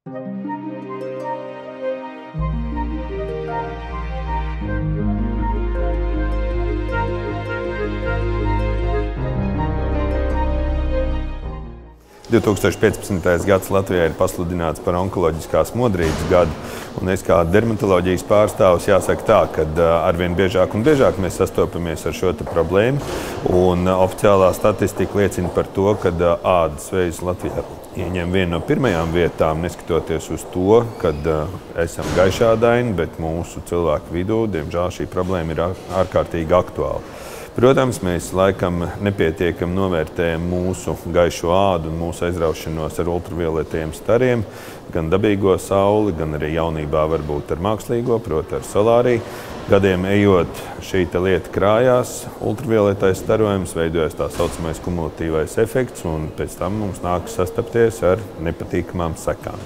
– 2015. gads Latvijā ir pasludināts par onkoloģiskās modrības gadu, un es kā dermatoloģijas pārstāvis jāsaka tā, ka arvien biežāk un biežāk mēs sastopamies ar šo problēmu, un oficiālā statistika liecina par to, ka ādas vēzis Latvijā ieņem vienu no pirmajām vietām, neskatoties uz to, ka esam gaišādaini, bet mūsu cilvēku vidū, diemžēl, šī problēma ir ārkārtīgi aktuāla. Protams, mēs laikam nepietiekami novērtējam mūsu gaišo ādu un mūsu aizraušanos ar ultravioletiem stariem, gan dabīgo sauli, gan arī jaunībā varbūt ar mākslīgo, proti ar solāriju. Gadiem ejot, šī lieta krājās, ultravioletais starojums, veidojas tā saucamais kumulatīvais efekts, un pēc tam mums nākas sastapties ar nepatīkamām sekām.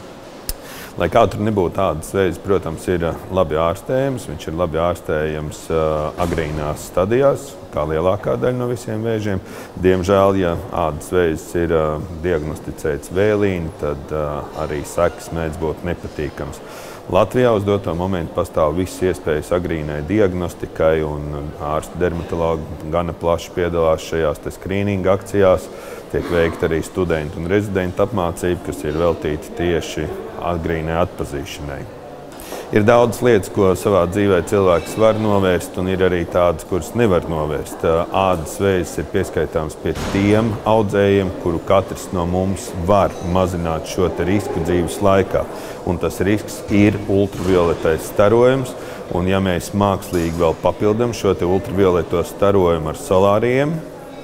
Lai kā tur nebūtu ādas vēzis, protams, ir labi ārstējams. Viņš ir labi ārstējams agrīnās stadijās, kā lielākā daļa no visiem vēžiem. Diemžēl, ja ādas vēzis ir diagnosticēts vēlīni, tad arī sekas mēdz būt nepatīkams. Latvijā uz doto momentu pastāv visas iespējas agrīnai diagnostikai, un ārsti dermatologi gana plaši piedalās šajās skrīninga akcijās. Tiek veikta arī studentu un rezidentu apmācība, kas ir veltīta tieši agrīnai atpazīšanai. Ir daudz lietas, ko savā dzīvē cilvēks var novērst, un ir arī tādas, kuras nevar novērst. Ādas vēzis ir pieskaitāms pie tiem audzējiem, kuru katrs no mums var mazināt šo risku dzīves laikā. Un tas risks ir ultravioletais starojums, un ja mēs mākslīgi vēl papildam šo ultravioleto starojumu ar solārijiem,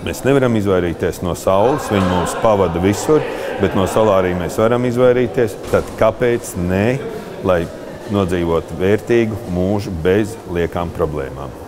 mēs nevaram izvairīties no saules, viņa mūs pavada visur, bet no solārija mēs varam izvairīties. Tad kāpēc ne, lai nodzīvot vērtīgu mūžu bez liekām problēmām?